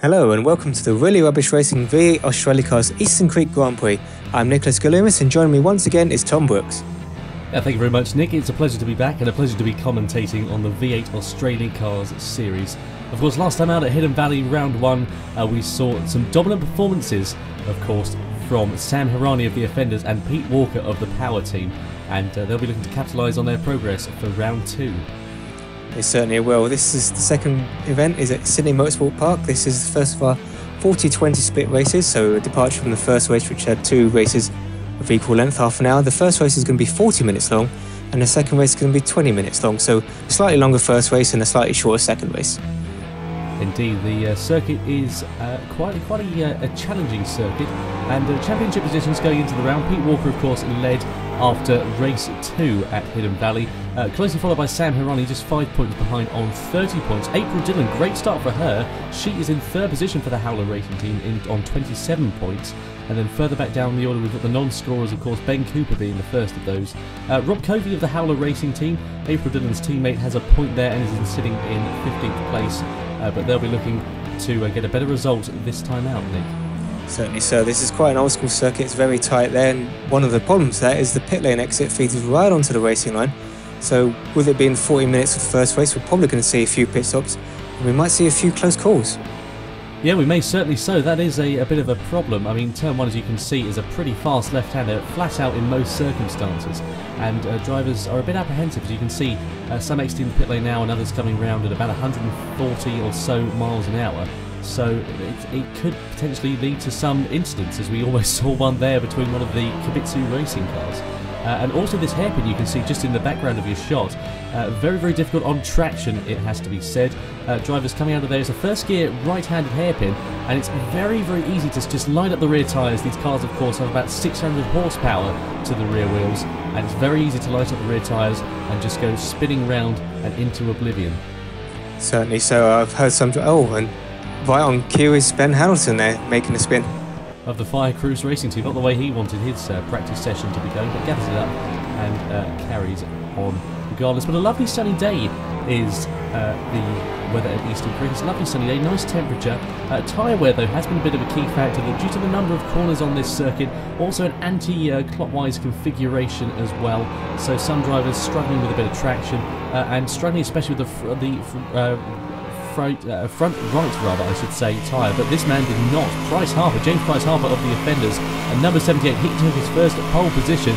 Hello and welcome to the Really Rubbish Racing V8 Australicars Eastern Creek Grand Prix. I'm Nicholas Galloomis and joining me once again is Tom Brooks. Yeah, thank you very much, Nick. It's a pleasure to be back and a pleasure to be commentating on the V8 Australicars series. Of course, last time out at Hidden Valley Round 1, we saw some dominant performances, of course, from Sam Hirani of the Offenders and Pete Walker of the Power Team. And they'll be looking to capitalise on their progress for Round 2. They certainly will. This is the second event, is at Sydney Motorsports Park. This is the first of our 40-20 split races, so a departure from the first race, which had two races of equal length, half an hour. The first race is going to be 40 minutes long, and the second race is going to be 20 minutes long, so a slightly longer first race and a slightly shorter second race. Indeed, the circuit is quite a challenging circuit, and championship positions going into the round. Pete Walker, of course, led after race 2 at Hidden Valley, closely followed by Sam Hirani, just 5 points behind on 30 points. April Dillon, great start for her. She is in third position for the Howler Racing Team on 27 points. And then further back down the order, we've got the non-scorers, of course, Ben Cooper being the first of those. Rob Covey of the Howler Racing Team, April Dillon's teammate, has a point there and is sitting in 15th place. But they'll be looking to get a better result this time out, Nick. Certainly so. This is quite an old school circuit. It's very tight there, and one of the problems there is the pit lane exit feeds right onto the racing line. So with it being 40 minutes of the first race, we're probably going to see a few pit stops, and we might see a few close calls. Yeah, we may certainly so. That is a bit of a problem. I mean, turn 1, as you can see, is a pretty fast left-hander, flat out in most circumstances. And drivers are a bit apprehensive, as you can see. Some exiting the pit lane now and others coming round at about 140 or so miles an hour. So it could potentially lead to some incidents, as we almost saw one there between one of the Kibitsu racing cars. And also this hairpin you can see just in the background of your shot. Very, very difficult on traction, it has to be said. Drivers coming out of there, it's a first gear right-handed hairpin, and it's very, very easy to just line up the rear tyres. These cars, of course, have about 600 horsepower to the rear wheels, and it's very easy to light up the rear tyres and just go spinning round and into oblivion. Certainly so. I've heard some... Oh, and right on cue is Ben Hamilton there, making a spin. Of the Fire Cruise Racing Team, not the way he wanted his practice session to be going, but gathers it up and carries on regardless. But a lovely sunny day is the weather at Eastern Creek. It's a lovely sunny day, nice temperature. Tyre wear, though, has been a bit of a key factor due to the number of corners on this circuit. Also an anti-clockwise configuration as well. So some drivers struggling with a bit of traction and struggling especially with the front right, rather, I should say, tyre, but this man did not. Price-Harper, James Price-Harper of the Offenders, and number 78, he took his first pole position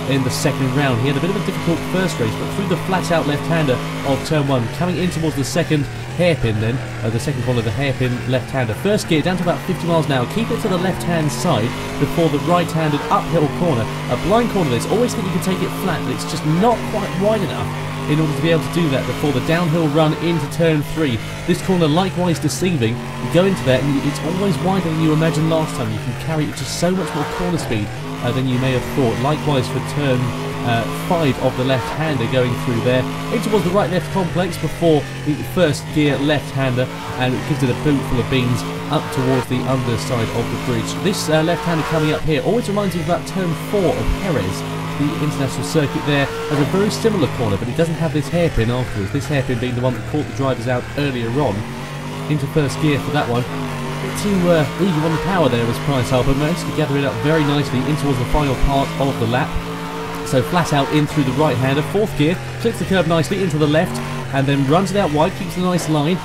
in the second round. He had a bit of a difficult first race, but through the flat-out left-hander of turn 1, coming in towards the second hairpin then, the second corner of the hairpin left-hander. First gear down to about 50 miles an hour, keep it to the left-hand side before the right-handed uphill corner. A blind corner this, always think you can take it flat, but it's just not quite wide enough in order to be able to do that before the downhill run into turn 3. This corner likewise deceiving. You go into that and it's always wider than you imagined last time. You can carry just so much more corner speed than you may have thought. Likewise for turn 5 of the left-hander going through there. In towards the right-left complex before the first gear left-hander, and it gives it a boot full of beans up towards the underside of the bridge. This left-hander coming up here always reminds me about turn 4 of Perez. The international circuit there has a very similar corner, but it doesn't have this hairpin afterwards. This hairpin being the one that caught the drivers out earlier on. Into first gear for that one. A bit too eager on the power there was Price-Harper, managed to gather it up very nicely in towards the final part of the lap. So flat out in through the right-hander, fourth gear, clips the curb nicely into the left, and then runs it out wide, keeps a nice line,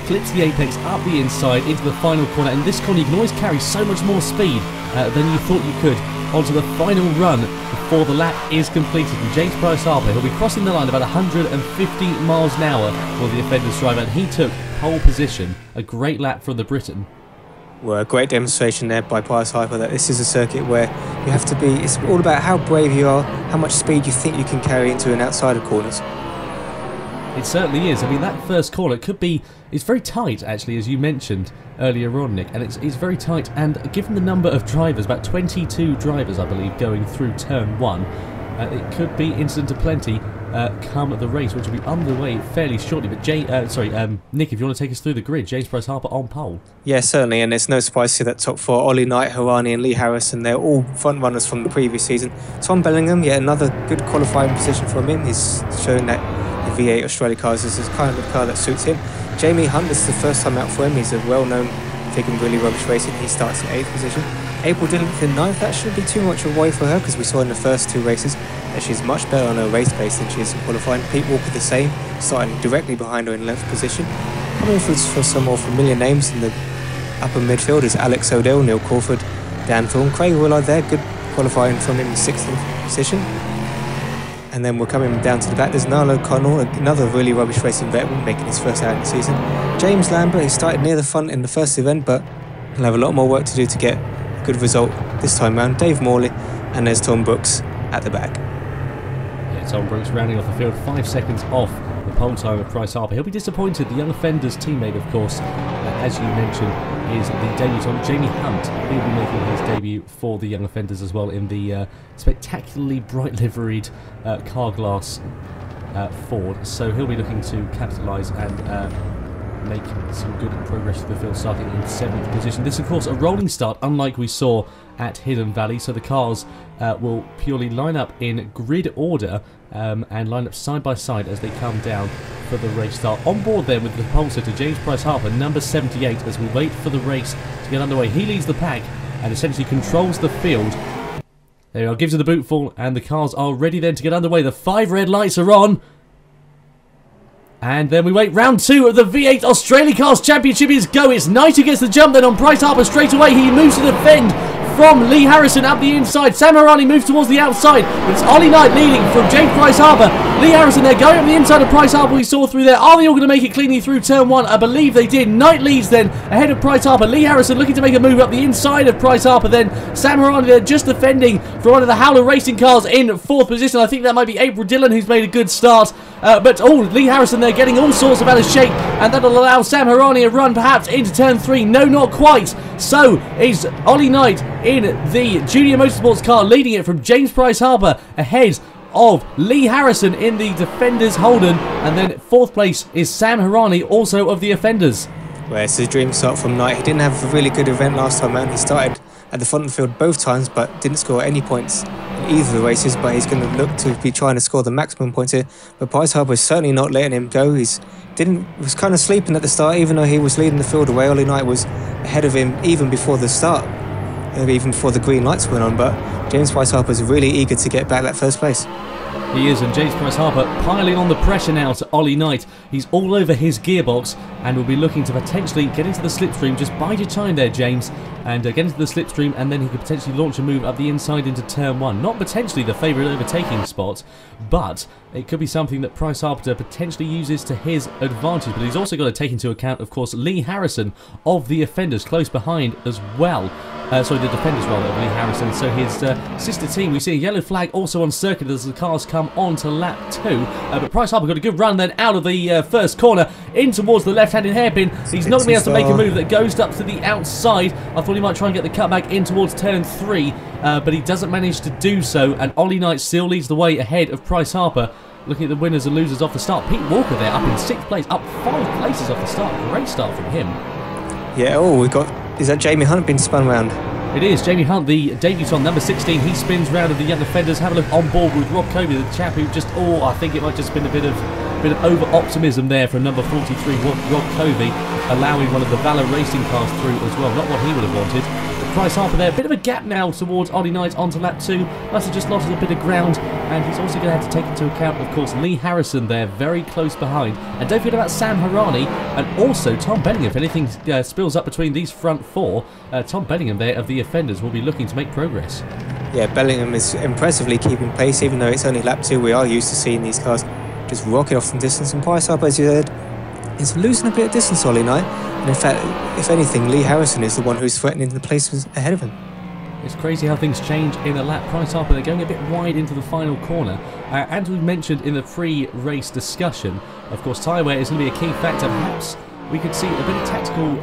clips the apex up the inside into the final corner. In this corner you can always carry so much more speed than you thought you could onto the final run before the lap is completed. And James Price-Harper, he'll be crossing the line about 150 miles an hour for the Offenders driver, and he took pole position. A great lap from the Briton. Well, a great demonstration there by Price-Harper that this is a circuit where you have to be, it's all about how brave you are, how much speed you think you can carry into an outside of corners. It certainly is. I mean, that first corner it's very tight, actually, as you mentioned earlier on, Nick, and it's very tight, and given the number of drivers, about 22 drivers, I believe, going through turn 1, it could be incident aplenty come the race, which will be underway fairly shortly. But Nick, if you want to take us through the grid, James Price-Harper on pole. Yeah, certainly, and it's no surprise to see that top 4, Ollie Knight, Hirani and Lee Harrison, they're all front runners from the previous season. Tom Bellingham, yet another good qualifying position for him. He's shown that the V8 Australicars is kind of the car that suits him. Jamie Hunt, this is the first time out for him. He's a well-known picking Really Rubbish Racing. He starts in 8th position. April Dillon in 9th. That shouldn't be too much of a worry for her, because we saw in the first 2 races that she's much better on her race pace than she is in qualifying. Pete Walker the same, starting directly behind her in 11th position. Coming for some more familiar names in the upper midfield is Alex O'Dell, Neil Crawford, Dan Thorne, Craig RlyR there, good qualifying from him in 6th position. And then we're coming down to the back. There's Niall O'Connell, another Really Rubbish Racing veteran, making his first out in the season. James Lambert, he started near the front in the first event, but he'll have a lot more work to do to get a good result this time round. Dave Morley, and there's Tom Brooks at the back. Yeah, Tom Brooks rounding off the field, 5 seconds off the pole time of Price-Harper. He'll be disappointed. The Young Offenders teammate, of course, as you mentioned, is the debutant Jamie Hunt. He'll be making his debut for the Young Offenders as well in the spectacularly bright liveried Carglass Ford. So he'll be looking to capitalise and make some good progress to the field, starting in 7th position. This, of course, a rolling start, unlike we saw at Hidden Valley. So the cars will purely line up in grid order and line up side by side as they come down for the race start. On board then with the pole sitter James Price-Harper, number 78, as we wait for the race to get underway. He leads the pack and essentially controls the field. There he are, gives it the bootful, and the cars are ready then to get underway. The 5 red lights are on. And then we wait. Round 2 of the V8 Australicars Championship is go. It's Knight who gets the jump then on Price-Harper straight away. He moves to defend from Lee Harrison up the inside. Sam Harani moves towards the outside. It's Ollie Knight leading from James Price-Harper. Lee Harrison there going up the inside of Price-Harper. We saw through there. Are they all going to make it cleanly through turn 1? I believe they did. Knight leads then ahead of Price-Harper. Lee Harrison looking to make a move up the inside of Price-Harper. Then Sam Harani there just defending from one of the Howler racing cars in 4th position. I think that might be April Dillon who's made a good start. But Lee Harrison there getting all sorts of out of shape, and that'll allow Sam Harani a run perhaps into turn 3. No, not quite. So is Ollie Knight in the Junior Motorsports car, leading it from James Price-Harper ahead of Lee Harrison in the Defenders Holden, and then 4th place is Sam Harani, also of the Offenders. Well, it's a dream start from Knight. He didn't have a really good event last time out. He started at the front of the field both times, but didn't score any points in either of the races. But he's going to look to be trying to score the maximum points here. But Price-Harper is certainly not letting him go. Was kind of sleeping at the start, even though he was leading the field away. Ollie Knight was ahead of him even before the start, even before the green lights went on. But James Price-Harper is really eager to get back that first place. He is, and James Price-Harper piling on the pressure now to Ollie Knight. He's all over his gearbox and will be looking to potentially get into the slipstream. Just bide your time there, James, and get into the slipstream, and then he could potentially launch a move up the inside into turn 1. Not potentially the favourite overtaking spot, but it could be something that Price-Harper potentially uses to his advantage. But he's also got to take into account, of course, Lee Harrison of the Offenders close behind as well. Sorry, the Defenders rather, of Lee Harrison. So his sister team, we see a yellow flag also on circuit as the cars come on to lap 2. But Price-Harper got a good run then out of the first corner in towards the left-handed hairpin. He's not going to be able to make a move that goes up to the outside. I thought he might try and get the cutback in towards turn 3, but he doesn't manage to do so. And Ollie Knight still leads the way ahead of Price-Harper. Looking at the winners and losers off the start. Pete Walker there up in 6th place, up 5 places off the start. Great start from him. Yeah, is that Jamie Hunt been spun round? It is Jamie Hunt, the debutant, number 16. He spins round of the Young Offenders. Have a look on board with Rob Covey, the chap who just, I think it might just been a bit of over-optimism there from number 43, Rob Covey, allowing one of the Valor racing cars through as well. Not what he would have wanted. Price-Harper there, a bit of a gap now towards Ollie Knight onto lap 2. Must have just lost a bit of ground, and he's also going to have to take into account, of course, Lee Harrison there, very close behind. And don't forget about Sam Harani, and also Tom Bellingham. If anything spills up between these front 4, Tom Bellingham there of the Offenders will be looking to make progress. Yeah, Bellingham is impressively keeping pace, even though it's only lap 2. We are used to seeing these cars just rocket off from distance, and Price-Harper, as you heard, is losing a bit of distance, Ollie Knight. And in fact, if anything, Lee Harrison is the one who's threatening the places ahead of him. It's crazy how things change in a lap. Price-Harper, they're going a bit wide into the final corner. As we mentioned in the pre-race discussion, of course, tyre wear is going to be a key factor. Perhaps we could see a bit of tactical...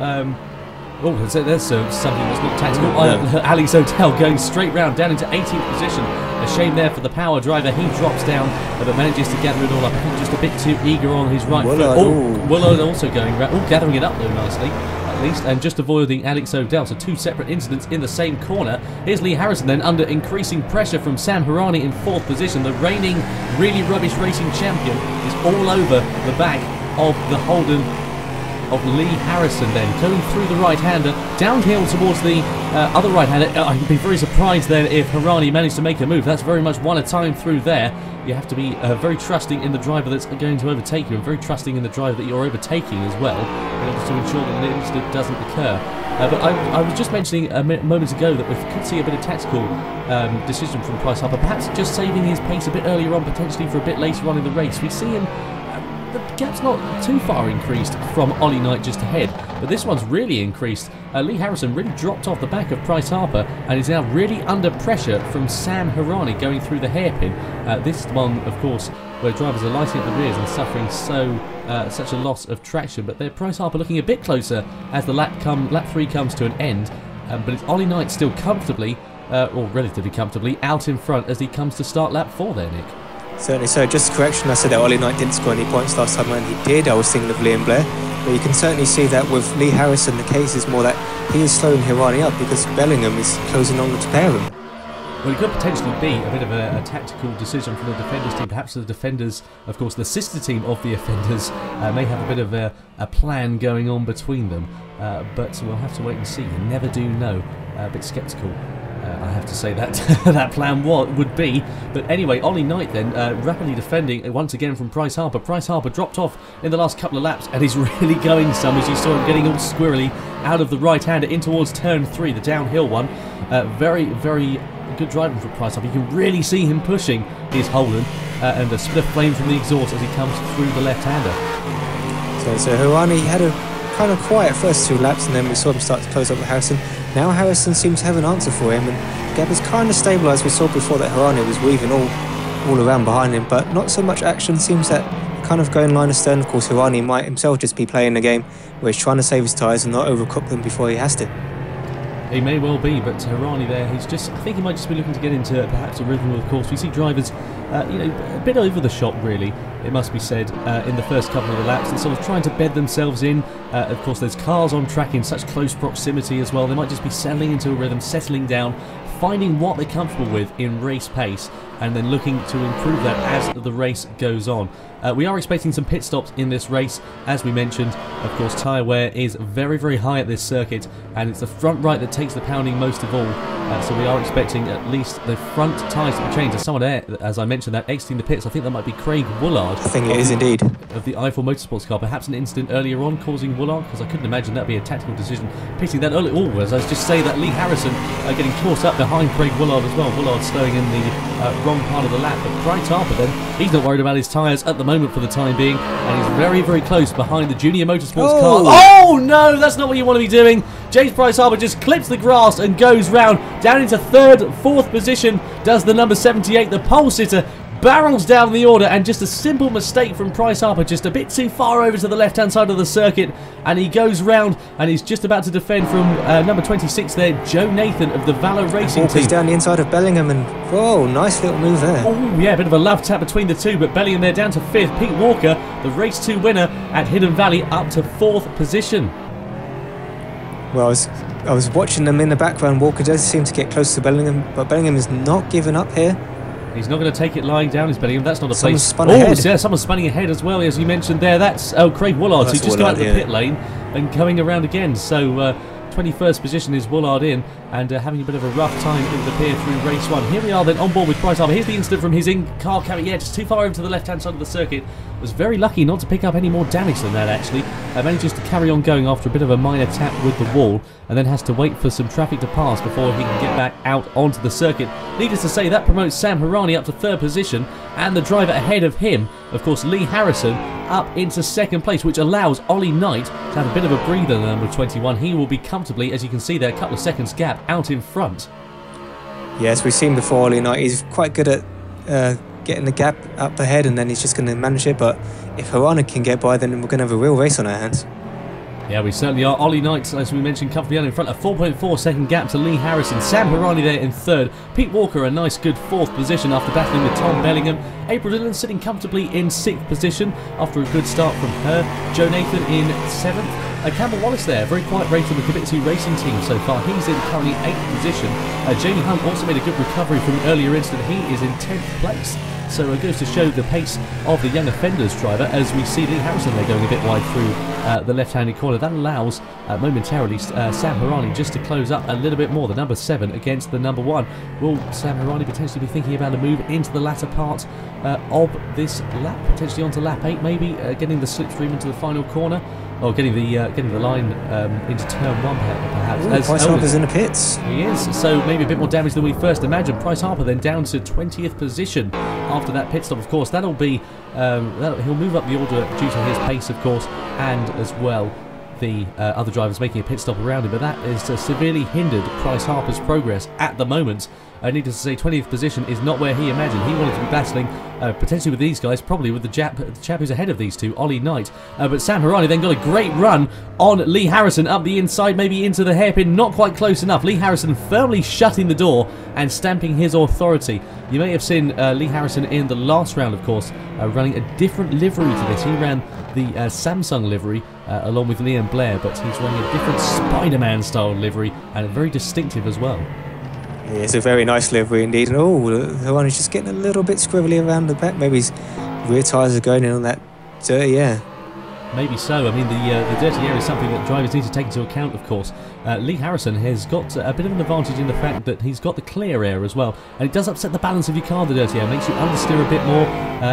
there's something that's not tactical. No. Alex O'Dell going straight round down into 18th position. A shame there for the power driver. He drops down, but manages to gather it all up. I think just a bit too eager on his right foot. Willard also going round. Gathering it up though nicely, at least, and just avoiding Alex O'Dell. So 2 separate incidents in the same corner. Here's Lee Harrison then under increasing pressure from Sam Harani in 4th position. The reigning Really Rubbish Racing champion is all over the back of the Holden of Lee Harrison then, going through the right-hander, downhill towards the other right-hander. I'd be very surprised then if Hirani managed to make a move. That's very much one at a time through there. You have to be very trusting in the driver that's going to overtake you, and very trusting in the driver that you're overtaking as well, in order to ensure that an incident doesn't occur. But I was just mentioning a moment ago that we could see a bit of tactical decision from Price-Harper, perhaps just saving his pace a bit earlier on, potentially for a bit later on in the race. We see him, the gap's not too far increased from Ollie Knight just ahead, but this one's really increased. Lee Harrison really dropped off the back of Price-Harper and is now really under pressure from Sam Hirani going through the hairpin. This one, of course, where drivers are lighting up the rears and suffering such a loss of traction, but Price-Harper looking a bit closer as the lap 3 comes to an end, but it's Ollie Knight still comfortably, or relatively comfortably, out in front as he comes to start lap 4 there, Nick. Certainly so. Just a correction, I said that Ollie Knight didn't score any points last time when he did. I was thinking of Liam Blair. But you can certainly see that with Lee Harrison, the case is more that he is slowing Hirani up because Bellingham is closing on to pair him. Well, it could potentially be a bit of a tactical decision from the defenders team. Perhaps the defenders, of course, the sister team of the offenders, may have a bit of a plan going on between them. But we'll have to wait and see. You never do know. A bit sceptical, I have to say that that plan would be. But anyway, Ollie Knight then rapidly defending once again from Price-Harper. Price-Harper dropped off in the last couple of laps and he's really going some, as you saw him getting all squirrely out of the right-hander in towards turn 3, the downhill one. Very, very good driving from Price-Harper. You can really see him pushing his Holden, and a split of flame from the exhaust as he comes through the left-hander. So Hirani had a kind of quiet first 2 laps, and then we saw him start to close up with Harrison. Now Harrison seems to have an answer for him, and the gap is kind of stabilised. We saw before that Hirani was weaving all around behind him, but not so much action. Seems that kind of going line astern. Of course, Hirani might himself just be playing the game where he's trying to save his tyres and not overcook them before he has to. He may well be, but Hirani there, I think he might just be looking to get into perhaps a rhythm of the course. We see drivers, a bit over the shop really, it must be said, in the first couple of the laps. They're sort of trying to bed themselves in. Of course, there's cars on track in such close proximity as well. They might just be settling into a rhythm, settling down, finding what they're comfortable with in race pace, and then looking to improve that as the race goes on. We are expecting some pit stops in this race, as we mentioned. Of course, tyre wear is very, very high at this circuit, and it's the front right that takes the pounding most of all. So we are expecting at least the front tyres to be changed. There's someone there, as I mentioned, that exiting the pits. I think that might be Craig Woolard. I think it is indeed. Of the Eiffel Motorsports car. Perhaps an incident earlier on causing Woolard, because I couldn't imagine that'd be a tactical decision. Pitting that early. Oh, as I just say that Lee Harrison getting caught up behind Craig Woolard as well. Woolard slowing in the wrong part of the lap. But Price-Harper then, he's not worried about his tyres at the moment for the time being, and he's very, very close behind the Junior Motorsports car. Oh no, that's not what you want to be doing. James Price-Harper just clips the grass and goes round down into 3rd, 4th position. Does the number 78, the pole sitter, barrels down the order, and just a simple mistake from Price-Harper, just a bit too far over to the left-hand side of the circuit, and he goes round and he's just about to defend from number 26 there, Joe Nathan of the Valor Racing team. He's down the inside of Bellingham, and whoa, nice little move there. Oh yeah, a bit of a love tap between the two, but Bellingham there down to 5th. Pete Walker, the race 2 winner at Hidden Valley, up to 4th position. Well, I was watching them in the background. Walker does seem to get close to Bellingham, but Bellingham is not giving up here. He's not going to take it lying down, is Bellingham. That's not a place. Spun ahead. Yeah, someone's spinning ahead as well, as you mentioned there. That's Craig Woolard, who's just got out of the pit lane and coming around again. So 21st position is Woolard in, and having a bit of a rough time, it would appear, through race 1. Here we are then on board with Price-Harper. Here's the incident from his in-car carry. Yeah, just too far over to the left-hand side of the circuit. Was very lucky not to pick up any more damage than that, actually. Manages to carry on going after a bit of a minor tap with the wall, and then has to wait for some traffic to pass before he can get back out onto the circuit. Needless to say, that promotes Sam Hirani up to 3rd position, and the driver ahead of him, of course, Lee Harrison, up into 2nd place, which allows Ollie Knight to have a bit of a breather, the number 21. He will be comfortably, as you can see there, a couple of seconds gap out in front. Yes, we've seen before Ollie Knight. He's quite good at getting the gap up ahead, and then he's just going to manage it. But if Hirani can get by, then we're going to have a real race on our hands. Yeah, we certainly are. Ollie Knight, as we mentioned, comfortably out in front, a 4.4 second gap to Lee Harrison. Sam Hirani there in 3rd. Pete Walker, a nice good 4th position after battling with Tom Bellingham. April Dillon sitting comfortably in 6th position after a good start from her. Joe Nathan in 7th. Campbell Wallace there, very quiet race in the Kibitsu Racing team so far. He's in currently 8th position. Jamie Hunt also made a good recovery from an earlier incident. He is in 10th place. So it goes to show the pace of the young offenders driver, as we see Lee Harrison there going a bit wide through the left-handed corner. That allows momentarily Sam Hirani just to close up a little bit more. The number 7 against the number 1. Will Sam Hirani potentially be thinking about a move into the latter part of this lap, potentially onto lap 8, maybe getting the slipstream into the final corner, or getting the line into turn 1 perhaps. Price-Harper's in the pits. He is, so maybe a bit more damage than we first imagined. Price-Harper then down to 20th position after that pit stop. Of course, that'll be he'll move up the order due to his pace, of course, and as well the other drivers making a pit stop around him, but that is severely hindered Price-Harper's progress at the moment. Needless to say, 20th position is not where he imagined. He wanted to be battling potentially with these guys, probably with the chap who's ahead of these two, Ollie Knight. But Sam Hirani then got a great run on Lee Harrison up the inside, maybe into the hairpin, not quite close enough. Lee Harrison firmly shutting the door and stamping his authority. You may have seen Lee Harrison in the last round, of course, running a different livery to this. He ran the Samsung livery along with Liam Blair, but he's running a different Spider-Man style livery, and very distinctive as well. Yeah, it's a very nice livery indeed. And the one is just getting a little bit scribbly around the back. Maybe his rear tyres are going in on that dirty air. Maybe so. I mean, the dirty air is something that drivers need to take into account, of course. Lee Harrison has got a bit of an advantage in the fact that he's got the clear air as well, and it does upset the balance of your car, the dirty air. It makes you understeer a bit more,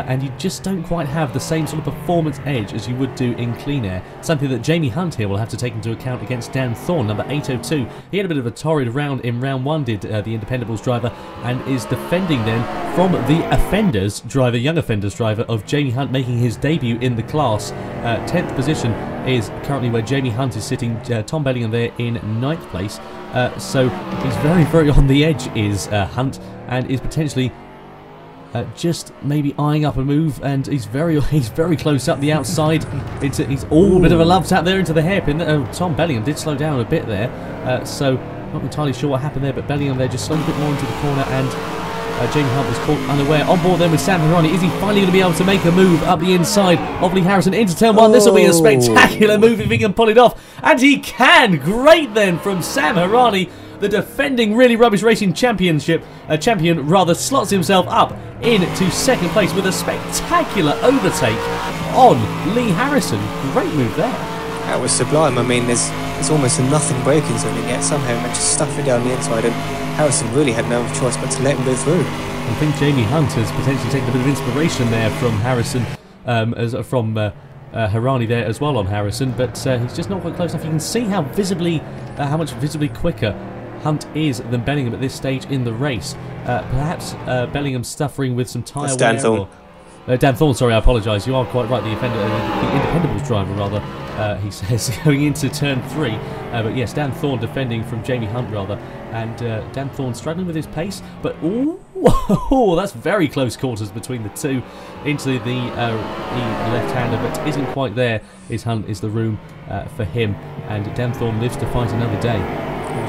and you just don't quite have the same sort of performance edge as you would do in clean air. Something that Jamie Hunt here will have to take into account against Dan Thorne, number 802. He had a bit of a torrid round in round 1, did the Independables driver, and is defending then from the offenders driver, young offenders driver of Jamie Hunt, making his debut in the class. 10th position is currently where Jamie Hunt is sitting. Tom Bellingham there in 9th place. So he's very, very on the edge, is Hunt, and is potentially just maybe eyeing up a move, and he's very close up the outside. He's all a bit of a love tap there into the hairpin. Tom Bellingham did slow down a bit there, so not entirely sure what happened there, but Bellingham there just slowed a bit more into the corner, and Jamie Hunt was caught unaware. On board then with Sam Hirani. Is he finally going to be able to make a move up the inside of Lee Harrison into turn 1? This will be a spectacular move if he can pull it off. And he can! Great then from Sam Hirani. The defending Really Rubbish Racing champion slots himself up into second place with a spectacular overtake on Lee Harrison. Great move there. That was sublime. I mean, there's almost a nothing braking zone, and yet somehow he managed to stuff it down the inside, and Harrison really had no choice but to let him go through. I think Jamie Hunt has potentially taken a bit of inspiration there from Harrison, from Hirani there as well on Harrison, but he's just not quite close enough. You can see how much visibly quicker Hunt is than Bellingham at this stage in the race. Perhaps Bellingham suffering with some tyre wear. Dan Thorne, sorry, I apologise. You are quite right. The Independables driver, rather. He says going into turn 3, but yes, Dan Thorne defending from Jamie Hunt rather, and Dan Thorne struggling with his pace, but that's very close quarters between the two into the left-hander, but isn't quite there. Hunt is the room for him, and Dan Thorne lives to fight another day.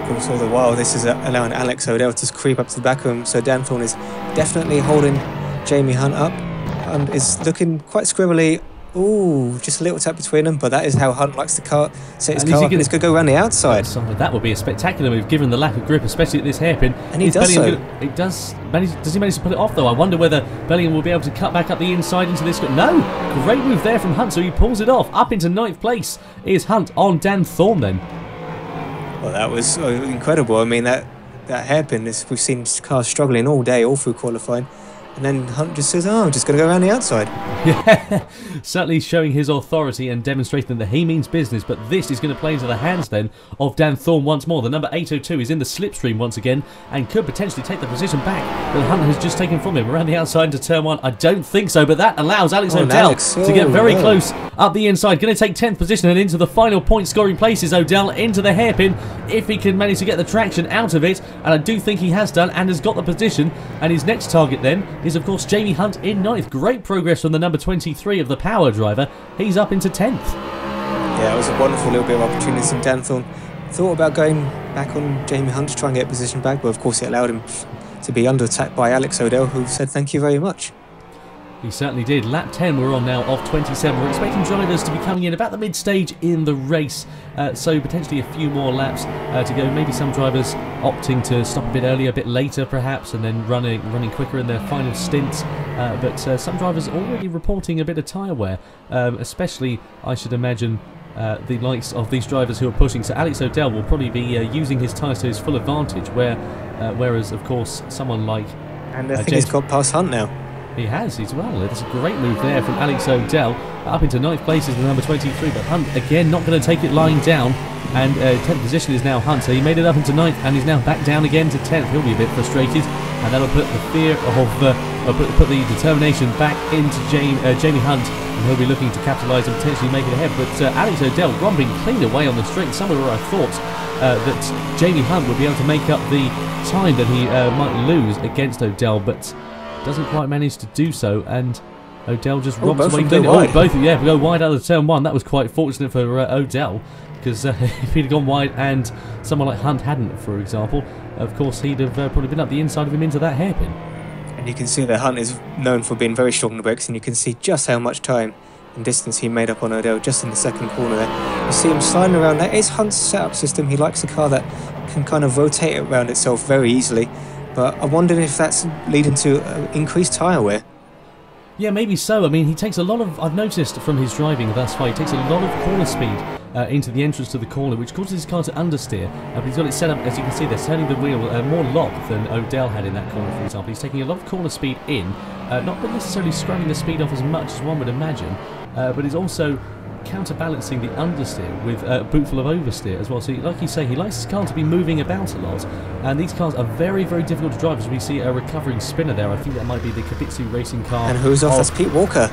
Of course, all the while this is allowing Alex Odell to creep up to the back of him, so Dan Thorne is definitely holding Jamie Hunt up and is looking quite scribbly. Ooh, just a little tap between them, but that is how Hunt likes to set his car up, and it's going to go around the outside. That would be a spectacular move, given the lack of grip, especially at this hairpin. And he does so. Does he manage to put it off, though? I wonder whether Bellingham will be able to cut back up the inside into this. No! Great move there from Hunt, so he pulls it off. Up into 9th place is Hunt on Dan Thorne, then. Well, that was incredible. I mean, that hairpin, we've seen cars struggling all day, all through qualifying. And then Hunt just says, I'm just going to go around the outside. Yeah, certainly showing his authority and demonstrating that he means business, but this is going to play into the hands then of Dan Thorne once more. The number 802 is in the slipstream once again and could potentially take the position back that Hunt has just taken from him around the outside into turn 1. I don't think so, but that allows Alex Odell to get very close up the inside. Going to take 10th position and into the final point scoring places. Odell into the hairpin if he can manage to get the traction out of it, and I do think he has done and has got the position. And his next target then is, of course, Jamie Hunt in 9th. Great progress from the number 23 of the power driver. He's up into 10th. Yeah, it was a wonderful little bit of opportunity. And Dan Thorne thought about going back on Jamie Hunt to try and get position back, but of course it allowed him to be under attack by Alex Odell, who said thank you very much. He certainly did. Lap 10 we're on now of 27. We're expecting drivers to be coming in about the mid-stage in the race, so potentially a few more laps to go. Maybe some drivers opting to stop a bit earlier, a bit later perhaps, and then running quicker in their final stints. But some drivers already reporting a bit of tyre wear, especially, I should imagine, the likes of these drivers who are pushing. So Alex O'Dell will probably be using his tyres to his full advantage, whereas of course someone like and I think he's got past Hunt now. He has as well. That's a great move there from Alex O'Dell. Up into 9th place is the number 23, but Hunt again not going to take it lying down. And 10th position is now Hunt, so he made it up into 9th and he's now back down again to 10th. He'll be a bit frustrated, and that'll put the fear of put the determination back into Jamie Hunt, and he'll be looking to capitalise and potentially make it ahead. But Alex O'Dell romping clean away on the straight, somewhere where I thought that Jamie Hunt would be able to make up the time that he might lose against O'Dell, but doesn't quite manage to do so, and O'Dell just romps away. Both go wide out of turn 1. That was quite fortunate for O'Dell, because if he'd gone wide and someone like Hunt hadn't, for example, of course he'd have probably been up the inside of him into that hairpin. And you can see that Hunt is known for being very strong on the brakes, and you can see just how much time and distance he made up on O'Dell just in the second corner there. You see him sliding around. That is Hunt's setup system. He likes a car that can kind of rotate around itself very easily. But I wondered if that's leading to increased tyre wear. Yeah, maybe so. I mean, he takes a lot of... I've noticed from his driving thus far, he takes a lot of corner speed into the entrance to the corner, which causes his car to understeer. But he's got it set up, as you can see, they're turning the wheel more lock than O'Dell had in that corner, for example. He's taking a lot of corner speed in, not necessarily scrubbing the speed off as much as one would imagine, but he's also counterbalancing the understeer with a bootful of oversteer as well. So like you say, he likes his car to be moving about a lot, and these cars are very, very difficult to drive, as we see a recovering spinner there. I think that might be the Kibitsu racing car. And who's off? That's Pete Walker.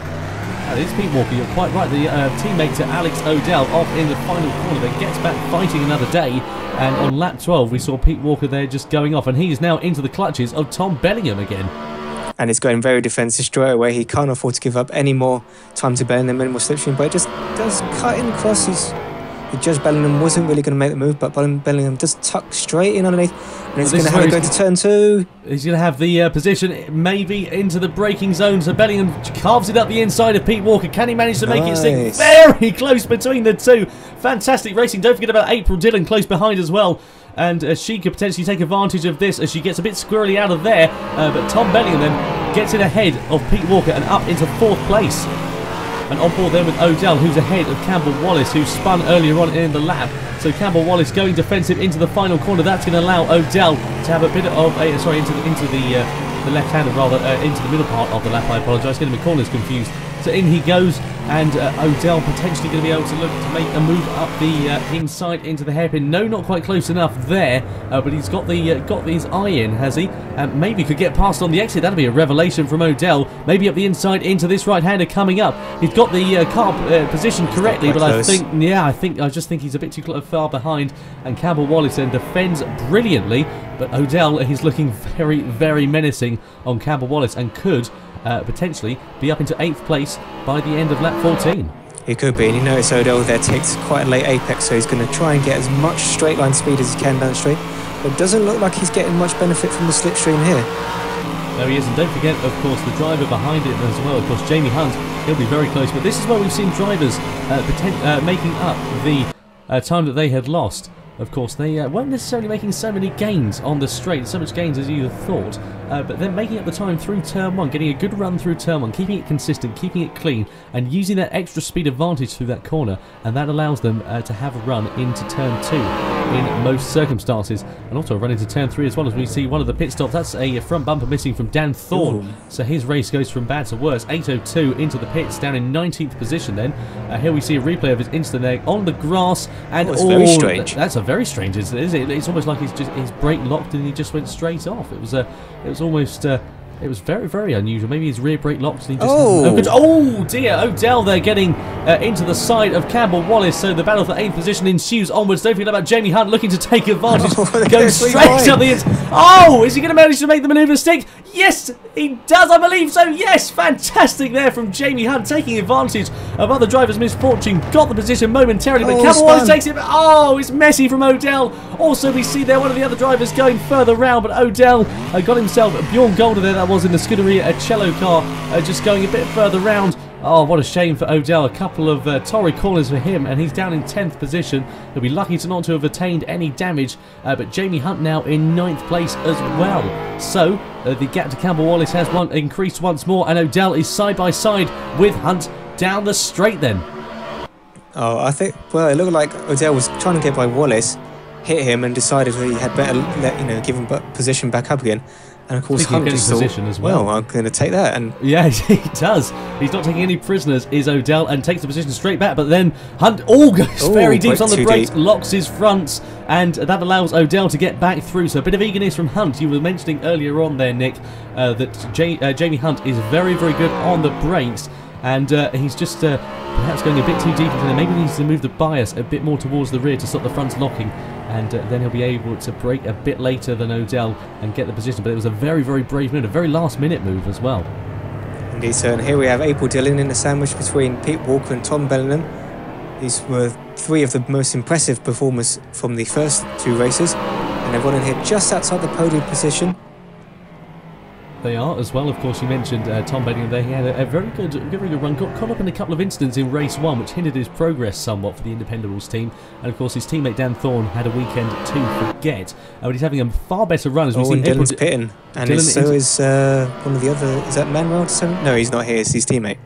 It is Pete Walker, you're quite right. The teammate to Alex O'Dell off in the final corner, then gets back fighting another day, and on lap 12 we saw Pete Walker there just going off, and he is now into the clutches of Tom Bellingham again. And it's going very defensive straight away. He can't afford to give up any more time to Bellingham, minimal slipstream, but it just does cut in across. He judged Bellingham wasn't really going to make the move, but Bellingham just tucked straight in underneath, and he's going to have it go to turn 2. He's going to have the position maybe into the braking zone, so Bellingham carves it up the inside of Pete Walker. Can he manage to make it stick very close between the two? Fantastic racing. Don't forget about April Dillon close behind as well. And she could potentially take advantage of this as she gets a bit squirrely out of there. But Tom Bellingham then gets in ahead of Pete Walker and up into 4th place. And on board then with O'Dell, who's ahead of Campbell Wallace, who spun earlier on in the lap. So Campbell Wallace going defensive into the final corner. That's going to allow O'Dell to have a bit of a into the left-hander rather, into the middle part of the lap. I apologise, getting the corners confused. So in he goes, and O'Dell potentially going to be able to look to make a move up the inside into the hairpin. No, not quite close enough there, but he's got his eye in, has he? Maybe could get past on the exit. That'll be a revelation from O'Dell. Maybe up the inside into this right-hander coming up. He's got the car positioned correctly, but I just think he's a bit too far behind. And Campbell Wallace then defends brilliantly, but O'Dell is looking very, very menacing on Campbell Wallace and could potentially be up into 8th place by the end of lap 14. He could be, and you notice O'Dell there takes quite a late apex, so he's going to try and get as much straight line speed as he can down the straight, but it doesn't look like he's getting much benefit from the slipstream here. No, he isn't. Don't forget, of course, the driver behind it as well. Of course, Jamie Hunt, he'll be very close, but this is where we've seen drivers making up the time that they had lost. Of course, they weren't necessarily making so many gains on the straight, so much gains as you thought, but then making up the time through turn 1, getting a good run through turn 1, keeping it consistent, keeping it clean, and using that extra speed advantage through that corner, and that allows them to have a run into turn 2 in most circumstances, and also a run into turn 3 as well, as we see one of the pit stops. That's a front bumper missing from Dan Thorne. Ooh. So his race goes from bad to worse. 8:02 into the pits, down in 19th position then. Here we see a replay of his instant egg on the grass, and it's very strange. That's a very strange incident, is it? It's almost like his brake locked and he just went straight off. It was almost it was very, very unusual. Maybe his rear brake locked and he just oh dear, O'Dell there getting into the side of Campbell Wallace, so the battle for 8th position ensues onwards. Don't forget about Jamie Hunt looking to take advantage, going straight up the inside. Oh, is he going to manage to make the manoeuvre stick? Yes, he does, I believe so. Yes, fantastic there from Jamie Hunt, taking advantage of other drivers' misfortune. Got the position momentarily, but Campbell Wallace takes it. Oh, it's messy from O'Dell. Also, we see there one of the other drivers going further round, but O'Dell got himself Bjorn Golder there. That was in the Scuderia Cello car, just going a bit further round. Oh, what a shame for O'Dell. A couple of torrid corners for him, and he's down in 10th position. He'll be lucky to not to have attained any damage, but Jamie Hunt now in 9th place as well. So, the gap to Campbell Wallace has increased once more, and O'Dell is side by side with Hunt down the straight then. Oh, I think, well, it looked like Odell was trying to get by Wallace, hit him, and decided he had better give him position back up again. And of course, Hunt just position as well. I'm going to take that. And yeah, he does. He's not taking any prisoners, is Odell, and takes the position straight back. But then Hunt goes very deep on the brakes, locks his fronts, and that allows Odell to get back through. So a bit of eagerness from Hunt. You were mentioning earlier on there, Nick, that Jamie Hunt is very, very good on the brakes. And he's just perhaps going a bit too deep into there. Maybe he needs to move the bias a bit more towards the rear to stop the fronts locking. And then he'll be able to brake a bit later than Odell and get the position. But it was a very, very brave move, a very last-minute move as well. Indeed, sir. And here we have April Dillon in the sandwich between Pete Walker and Tom Bellingham. These were three of the most impressive performers from the first two races. And they've in here just outside the podium position. They are as well. Of course, you mentioned Tom Bellingham there. He had a very good run. Got caught up in a couple of incidents in race one, which hindered his progress somewhat for the Independables team. And of course, his teammate Dan Thorne had a weekend to forget. But he's having a far better run as we've seen. Dylan's pitting, and so is one of the other. Is that Manuel? No, he's not here. It's his teammate.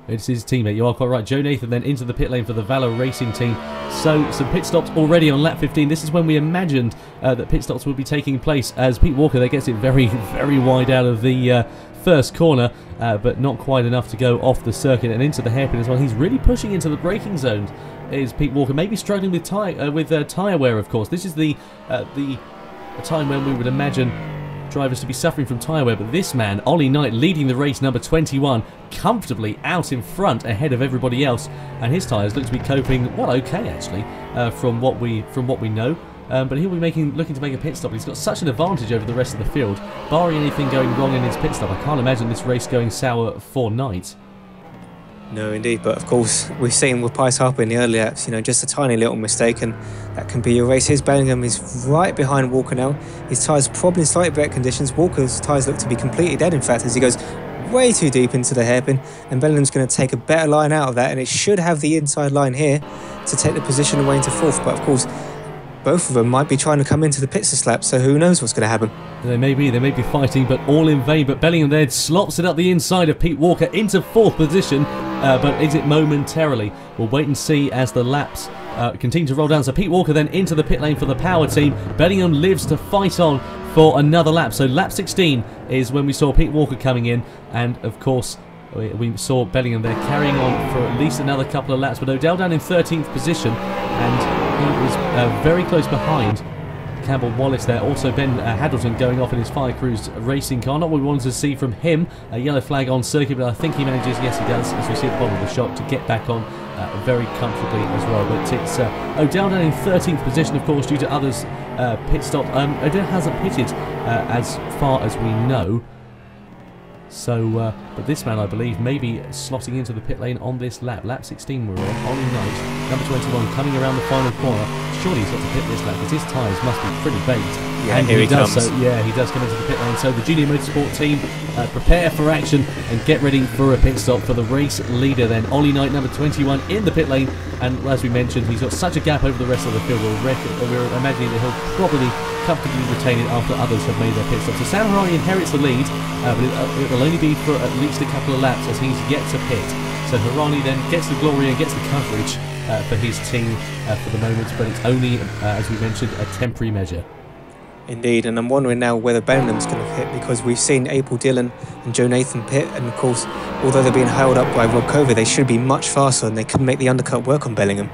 It's his teammate, you are quite right. Joe Nathan then into the pit lane for the Valor Racing team. So some pit stops already on lap 15. This is when we imagined that pit stops would be taking place, as Pete Walker there gets it very, very wide out of the first corner, but not quite enough to go off the circuit and into the hairpin as well. He's really pushing into the braking zone, is Pete Walker. Maybe struggling with tyre wear, of course. This is the time when we would imagine drivers to be suffering from tyre wear, but this man, Ollie Knight, leading the race, number 21, comfortably out in front ahead of everybody else, and his tyres look to be coping, well, okay actually, from what we know. But he'll be looking to make a pit stop. He's got such an advantage over the rest of the field, barring anything going wrong in his pit stop. I can't imagine this race going sour for Knight. No, indeed, but of course we've seen with Price-Harper in the early laps, just a tiny little mistake, and that can be your race. Here's Bellingham is right behind Walker now. His tyres probably in slightly better conditions. Walker's tyres look to be completely dead, in fact, as he goes way too deep into the hairpin, and Bellingham's going to take a better line out of that, and it should have the inside line here to take the position away into fourth. But of course, both of them might be trying to come into the pits to slap, so who knows what's going to happen. They may be fighting, but all in vain. But Bellingham there slops it up the inside of Pete Walker into fourth position, but is it momentarily? We'll wait and see as the laps continue to roll down. So Pete Walker then into the pit lane for the power team. Bellingham lives to fight on for another lap. So lap 16 is when we saw Pete Walker coming in, and of course we saw Bellingham there carrying on for at least another couple of laps, but Odell down in 13th position, and he was very close behind Campbell Wallace there. Also Ben Haddleton going off in his Fire Cruise racing car. Not what we wanted to see from him. A yellow flag on circuit, but I think he manages, yes he does, as we see at the bottom of the shot, to get back on very comfortably as well. But it's Odell down in 13th position, of course, due to others' pit stop. Odell hasn't pitted as far as we know. So, but this man, I believe, may be slotting into the pit lane on this lap. Lap 16 we're on. Ollie Knight, number 21, coming around the final corner. Surely he's got to pit this lap, because his tyres must be pretty baked. Yeah, and here he comes. So, yeah, he does come into the pit lane. So the Junior Motorsport team prepare for action and get ready for a pit stop for the race leader then. Ollie Knight, number 21, in the pit lane. And as we mentioned, he's got such a gap over the rest of the field. We're imagining that he'll probably comfortably retain it after others have made their pit stop. So Sam Harani inherits the lead, but it will only be for at least a couple of laps as he's yet to pit. So Harani then gets the glory and gets the coverage for his team for the moment, but it's only, as we mentioned, a temporary measure. Indeed, and I'm wondering now whether Bellingham's going to pit, because we've seen April Dillon and Joe Nathan pit, and of course, although they're being held up by Rob Covey, they should be much faster and they could make the undercut work on Bellingham.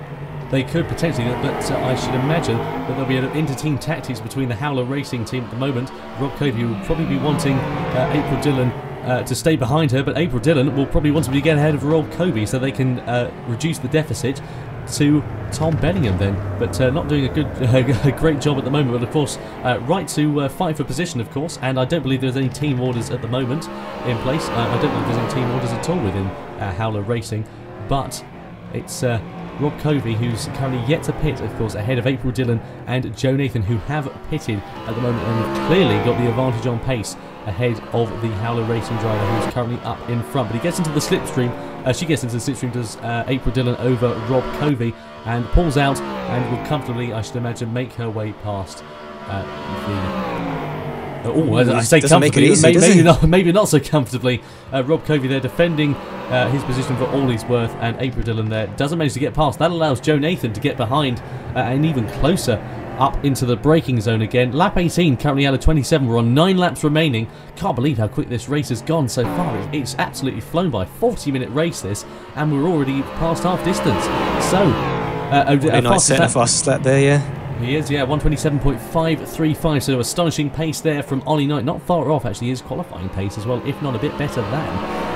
They could potentially, but I should imagine that there'll be an inter-team tactics between the Howler Racing team at the moment. Rob Covey will probably be wanting April Dillon to stay behind her, but April Dillon will probably want to get ahead of Rob Covey so they can reduce the deficit to Tom Bellingham then, but not doing a great job at the moment. But of course, right to fight for position, of course, and I don't believe there's any team orders at the moment in place. I don't believe there's any team orders at all within Howler Racing, but it's Rob Covey, who's currently yet to pit, of course, ahead of April Dillon and Joe Nathan, who have pitted at the moment and have clearly got the advantage on pace ahead of the Howler Racing driver, who's currently up in front. But he gets into the slipstream. She gets into the slipstream, does April Dillon over Rob Covey, and pulls out and will comfortably, I should imagine, make her way past the Oh, I say doesn't make it comfortably, easy, maybe not so comfortably. Rob Covey there defending his position for all he's worth, and April Dillon there doesn't manage to get past. That allows Joe Nathan to get behind and even closer up into the braking zone again. Lap 18 currently out of 27. We're on 9 laps remaining. Can't believe how quick this race has gone so far. It's absolutely flown by. 40-minute race this, and we're already past half distance. So, nice setting the fastest lap there, yeah. He is, yeah, 127.535, so astonishing pace there from Ollie Knight. Not far off, actually, his qualifying pace as well, if not a bit better than.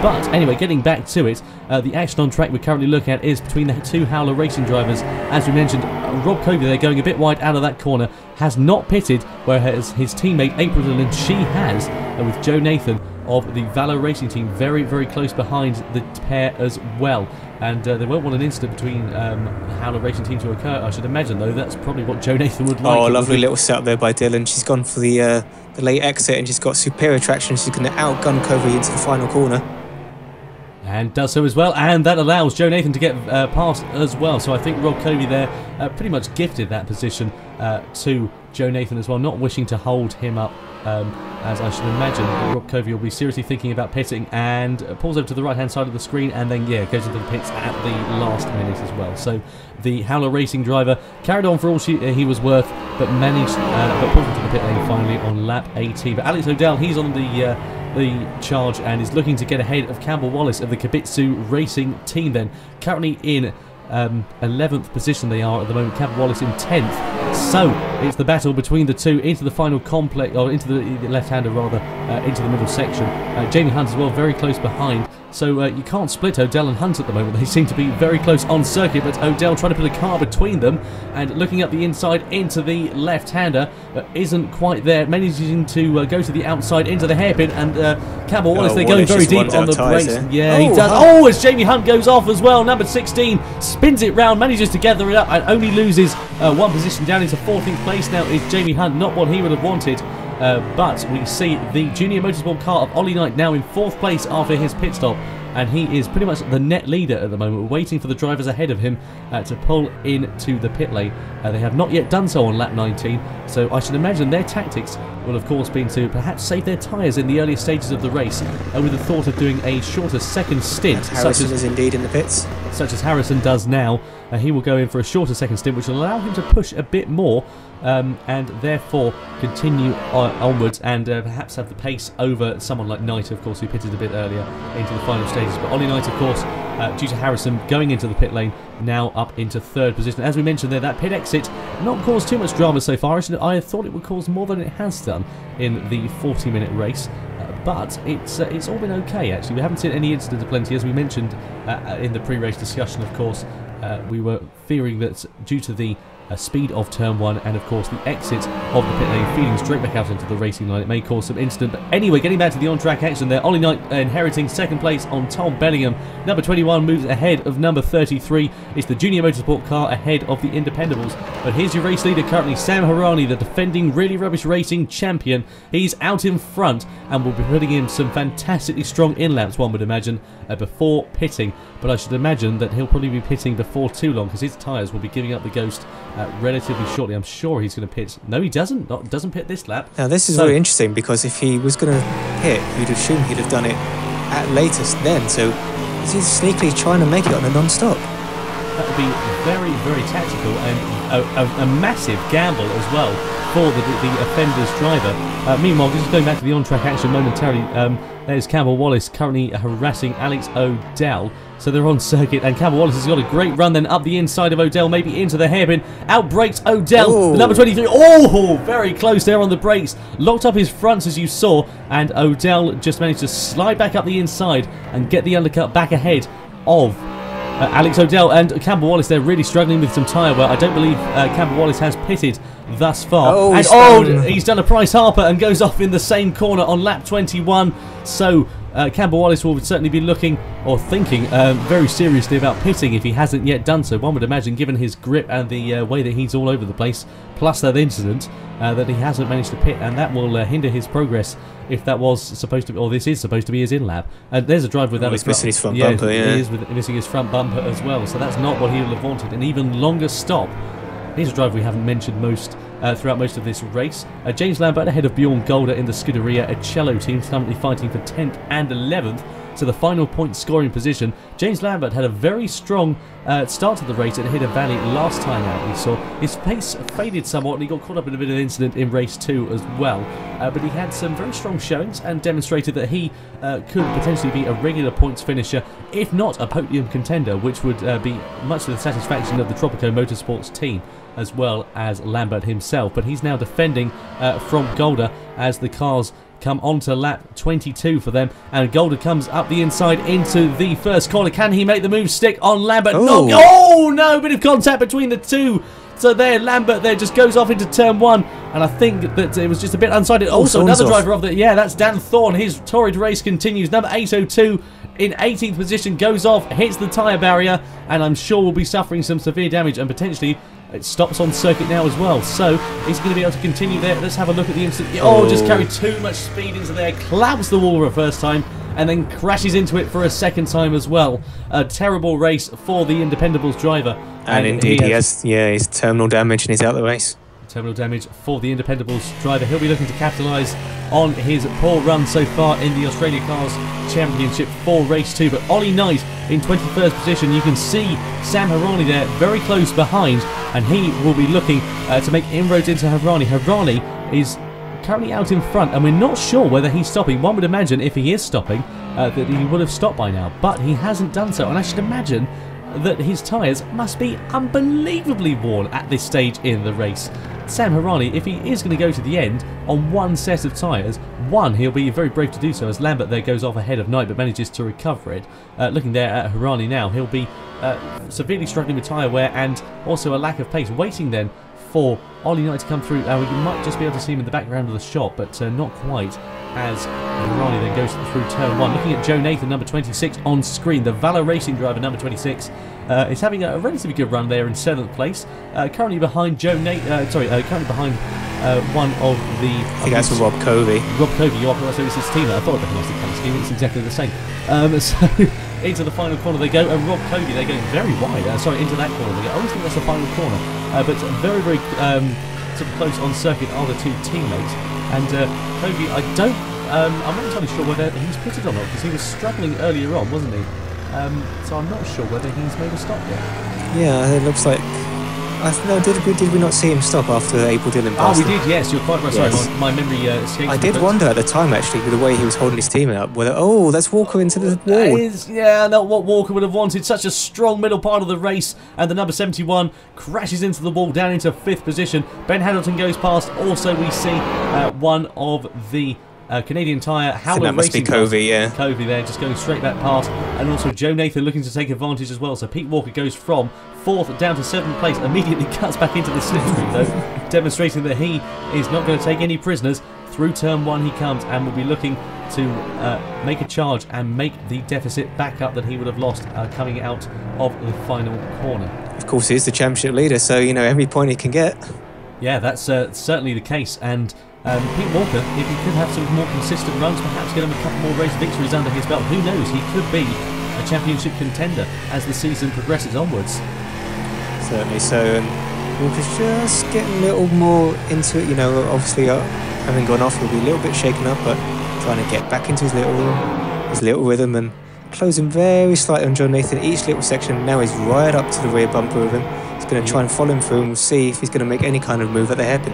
But anyway, getting back to it, the action on track we're currently looking at is between the two Howler Racing drivers. As we mentioned, Rob Covey there going a bit wide out of that corner, has not pitted, whereas his teammate April Dillon, she has, with Joe Nathan of the Valor Racing team very, very close behind the pair as well. And they won't want an incident between Howler Racing team to occur, I should imagine, though. That's probably what Joe Nathan would like. Oh, lovely little setup there by Dillon. She's gone for the late exit, and she's got superior traction. She's going to outgun Covey into the final corner. And does so as well, and that allows Joe Nathan to get past as well. So I think Rob Covey there pretty much gifted that position to Joe Nathan as well, not wishing to hold him up, as I should imagine. Rob Covey will be seriously thinking about pitting, and pulls over to the right-hand side of the screen, and then, yeah, goes into the pits at the last minute as well. So the Howler Racing driver carried on for all he was worth, but managed, but pulled into the pit lane finally on lap 18. But Alex O'Dell, he's on the charge and is looking to get ahead of Campbell Wallace of the Kibitsu Racing team then. Currently in 11th position they are at the moment, Campbell Wallace in 10th. So it's the battle between the two into the final complex, or into the left-hander rather, into the middle section. Jamie Hunt as well very close behind. So you can't split O'Dell and Hunt at the moment. They seem to be very close on circuit, but O'Dell trying to put a car between them and looking up the inside into the left-hander, isn't quite there, managing to go to the outside into the hairpin, and Campbell Wallace, they're going very deep on the brakes. Yeah, he does. Oh, as Jamie Hunt goes off as well, number 16 spins it round, manages to gather it up and only loses one position down into 14th place now is Jamie Hunt, not what he would have wanted. But we see the junior motorsport car of Ollie Knight now in 4th place after his pit stop, and he is pretty much the net leader at the moment. We're waiting for the drivers ahead of him to pull into the pit lane. They have not yet done so on lap 19, so I should imagine their tactics will of course be to perhaps save their tyres in the earlier stages of the race, with the thought of doing a shorter second stint. Harrison is indeed in the pits. Such as Harrison does now. He will go in for a shorter second stint, which will allow him to push a bit more, and therefore continue onwards and perhaps have the pace over someone like Knight, of course, who pitted a bit earlier into the final stages. But Ollie Knight, of course, due to Harrison going into the pit lane, now up into 3rd position. As we mentioned there, that pit exit not caused too much drama so far. I thought it would cause more than it has done in the 40-minute race. But it's all been okay, actually. We haven't seen any incidents of plenty. As we mentioned in the pre-race discussion, of course, we were fearing that due to the speed of turn 1 and of course the exit of the pit lane feeding straight back out into the racing line, it may cause some incident. But anyway, getting back to the on-track action there, Ollie Knight inheriting 2nd place on Tom Bellingham. Number 21 moves ahead of number 33. It's the junior motorsport car ahead of the Independables. But here's your race leader currently, Sam Harani, the defending Really Rubbish Racing champion. He's out in front and will be putting in some fantastically strong in-laps, one would imagine, before pitting. But I should imagine that he'll probably be pitting before too long, because his tyres will be giving up the ghost relatively shortly. I'm sure he's going to pit. No, he doesn't. Doesn't pit this lap. Now this is very interesting, because if he was going to pit, you'd assume he'd have done it at latest then. So he's sneakily trying to make it on a non-stop. That would be very, very tactical and a massive gamble as well for the offender's driver. Meanwhile, just going back to the on-track action momentarily, there's Campbell Wallace currently harassing Alex O'Dell. So they're on circuit, and Campbell Wallace has got a great run then up the inside of O'Dell, maybe into the hairpin. Outbrakes O'Dell, the number 23. Oh, very close there on the brakes. Locked up his fronts, as you saw, and O'Dell just managed to slide back up the inside and get the undercut back ahead of Alex O'Dell. And Campbell Wallace, they're really struggling with some tyre wear. I don't believe Campbell Wallace has pitted thus far. He's done a Price-Harper and goes off in the same corner on lap 21. So Campbell Wallace will certainly be looking or thinking very seriously about pitting if he hasn't yet done so. One would imagine, given his grip and the way that he's all over the place, plus that incident, that he hasn't managed to pit, and that will hinder his progress if that was supposed to be, or this is supposed to be his in-lap. There's a drive with that. He's missing his front bumper, He is missing his front bumper as well, so that's not what he would have wanted. An even longer stop He's a driver we haven't mentioned throughout most of this race. James Lambert ahead of Bjorn Golder in the Scuderia Ecello team, currently fighting for 10th and 11th. To the final point scoring position. James Lambert had a very strong start to the race at Hidden Valley last time out. We saw his pace faded somewhat and he got caught up in a bit of an incident in race 2 as well. But he had some very strong showings and demonstrated that he could potentially be a regular points finisher, if not a podium contender, which would be much to the satisfaction of the Tropico Motorsports team as well as Lambert himself. But he's now defending from Golder as the cars come onto lap 22 for them, and Golder comes up the inside into the first corner. Can he make the move stick on Lambert? Oh. No, oh no, bit of contact between the two. So there, Lambert there just goes off into turn 1, and I think that it was just a bit unsighted. Also, another driver of the, yeah, that's Dan Thorne. His torrid race continues. Number 802 in 18th position goes off, hits the tyre barrier, and I'm sure will be suffering some severe damage, and potentially it stops on circuit now as well. So he's going to be able to continue there. Let's have a look at the incident. Oh, just carried too much speed into there, clamps the wall for a first time, and then crashes into it for a second time as well. A terrible race for the Independables driver. And indeed he has his terminal damage and he's out of the race. Terminal damage for the Independables driver. He'll be looking to capitalise on his poor run so far in the Australicars Championship for race 2. But Ollie Knight in 21st position. You can see Sam Harani there very close behind, and he will be looking to make inroads into Harani. Harani is currently out in front, and we're not sure whether he's stopping. One would imagine if he is stopping that he would have stopped by now, but he hasn't done so, and I should imagine that his tyres must be unbelievably worn at this stage in the race. Sam Harani, if he is going to go to the end on one set of tyres, he'll be very brave to do so, as Lambert there goes off ahead of Knight but manages to recover it. Looking there at Harani now, he'll be severely struggling with tyre wear and also a lack of pace, waiting then for Ollie Knight to come through. We might just be able to see him in the background of the shot, but not quite, as Harani then goes through turn 1. Looking at Joe Nathan, number 26 on screen, the Valor Racing driver, number 26, is having a relatively good run there in 7th place. Currently behind currently behind one of the... I think that's Rob Covey. Rob Covey, so it's his team. I thought I recognised the colour scheme, it's exactly the same. So into the final corner they go, and Rob Covey, they're going very wide. Into that corner they go. I always think that's the final corner. But very, very sort of close on circuit are the two teammates. And Covey, I'm not entirely sure whether he's pitted or not, because he was struggling earlier on, wasn't he? So I'm not sure whether he's made a stop yet. Yeah, it looks like... did we not see him stop after April Dillon passed we did, yes, you're quite right. Yes. Sorry, my memory escapes. I did wonder at the time, actually, with the way he was holding his team out, whether, that's Walker into the wall. That is, not what Walker would have wanted. Such a strong middle part of the race, and the number 71 crashes into the wall down into 5th position. Ben Hamilton goes past. Also, we see one of the Canadian Tyre Howler that must be Covey, yeah. Covey there, just going straight back past. And also Joe Nathan looking to take advantage as well. So Pete Walker goes from 4th down to 7th place, immediately cuts back into the slipstream though, demonstrating that he is not going to take any prisoners. Through turn 1 he comes and will be looking to make a charge and make the deficit back up that he would have lost coming out of the final corner. Of course, he is the championship leader, so, every point he can get. Yeah, that's certainly the case. And Pete Walker, if he could have some more consistent runs, perhaps get him a couple more race victories under his belt, who knows, he could be a championship contender as the season progresses onwards. Certainly so. Walker's just getting a little more into it, obviously having gone off, he'll be a little bit shaken up, but trying to get back into his little rhythm and closing very slightly on John Nathan each little section. Now he's right up to the rear bumper of him. He's going to try and follow him through, and we'll see if he's going to make any kind of move at the hairpin.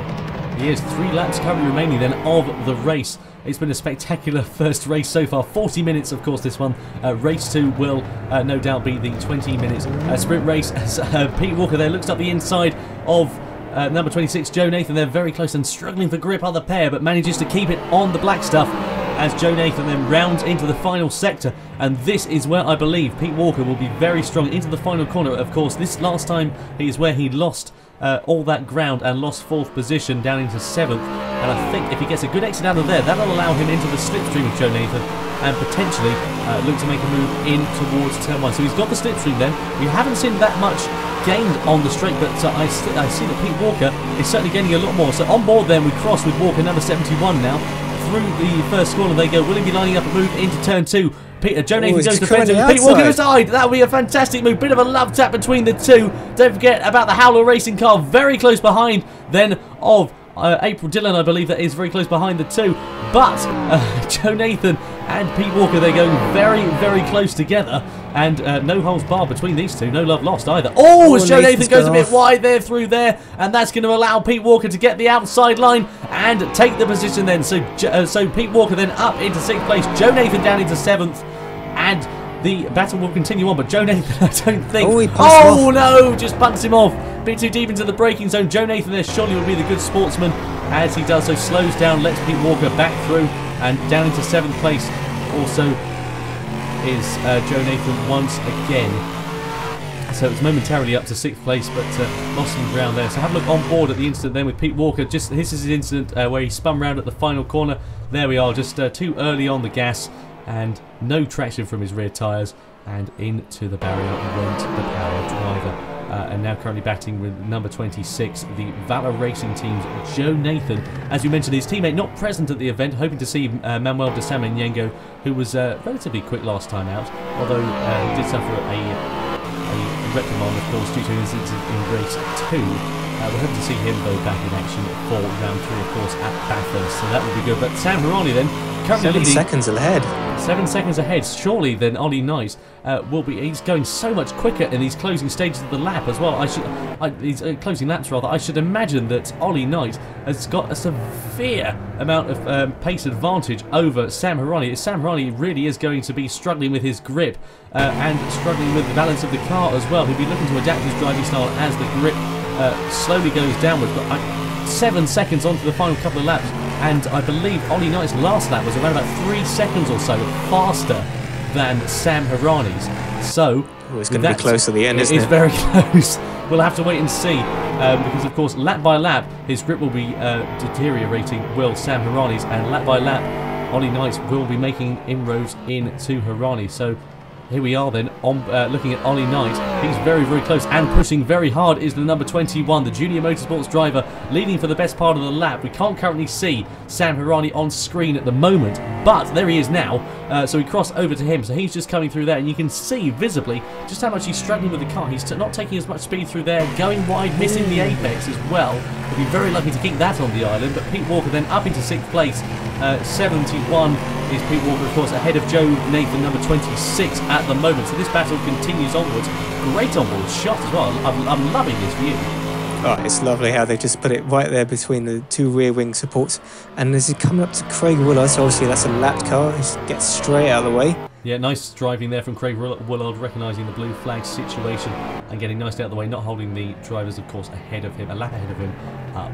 He is 3 laps currently remaining then of the race. It's been a spectacular first race so far. 40 minutes, of course, this one. Race 2 will no doubt be the 20 minutes sprint race. As Pete Walker there looks up the inside of number 26, Joe Nathan. They're very close and struggling for grip on the pair, but manages to keep it on the black stuff as Joe Nathan then rounds into the final sector. And this is where I believe Pete Walker will be very strong into the final corner. Of course, this last time is where he lost all that ground and lost 4th position down into 7th. And I think if he gets a good exit out of there, that'll allow him into the slipstream of Joe Nathan and potentially look to make a move in towards turn 1. So he's got the slipstream then. We haven't seen that much gained on the straight, but I see that Pete Walker is certainly gaining a lot more. So on board then we cross with Walker, number 71 now. through the first corner they go. Will he be lining up a move into turn 2? Joe Nathan goes defensive. Pete Walker aside. That would be a fantastic move. Bit of a love tap between the two. Don't forget about the Howler racing car, very close behind then of April Dillon, I believe that is very close behind the two. But Joe Nathan and Pete Walker, they're going very, very close together. And no holds barred between these two. No love lost either. Oh, as Joe Nathan goes a bit wide there through there. And that's going to allow Pete Walker to get the outside line and take the position then. So Pete Walker then up into 6th place. Joe Nathan down into 7th. And the battle will continue on, but Joe Nathan, I don't think... Oh, no! Just punts him off. A bit too deep into the braking zone. Joe Nathan there surely will be the good sportsman as he does so. Slows down, lets Pete Walker back through, and down into 7th place also is Joe Nathan once again. So it's momentarily up to 6th place, but lost some ground there. So have a look on board at the incident then with Pete Walker. This is his incident where he spun round at the final corner. There we are, just too early on the gas, and no traction from his rear tyres, and into the barrier went the power driver. And now currently batting with number 26, the Valor Racing Team's Joe Nathan. As you mentioned, his teammate not present at the event, hoping to see Manuel de Samaniego, who was relatively quick last time out, although he did suffer a reprimand, of course, due to an incident in race 2. We're hoping to see him, though, back in action for round 3, of course, at Bathurst, so that would be good. But Sam Hirani then, currently 7 seconds ahead. 7 seconds ahead. Surely then Ollie Knight will be. He's going so much quicker in these closing stages of the lap as well. These closing laps rather. I should imagine that Ollie Knight has got a severe amount of pace advantage over Sam Hirani. Sam Hirani really is going to be struggling with his grip and struggling with the balance of the car as well. He'll be looking to adapt his driving style as the grip slowly goes downwards. But 7 seconds onto the final couple of laps, and I believe Ollie Knight's last lap was around about 3 seconds or so faster than Sam Hirani's. So it's going to be close at the end, isn't it? It is very close. We'll have to wait and see, because of course lap by lap his grip will be deteriorating, will Sam Hirani's, and lap by lap Ollie Knight will be making inroads into Hirani. So here we are then, looking at Ollie Knight. He's very, very close and pushing very hard is the number 21, the Junior Motorsports driver, leading for the best part of the lap. We can't currently see Sam Hirani on screen at the moment, but there he is now. So we cross over to him. So he's just coming through there, and you can see visibly just how much he's struggling with the car. He's not taking as much speed through there, going wide, missing the apex as well. He'll be very lucky to keep that on the island, but Pete Walker then up into 6th place. 71 is Pete Walker, of course, ahead of Joe Nathan, number 26 at the moment. So this battle continues onwards. Great onboard shot as well. I'm loving this view. Oh, it's lovely how they just put it right there between the two rear wing supports. And as he's coming up to Craig Willard, so obviously that's a lapped car, he gets straight out of the way. Yeah, nice driving there from Craig Willard, recognising the blue flag situation and getting nicely out of the way, not holding the drivers, of course, ahead of him, a lap ahead of him, up.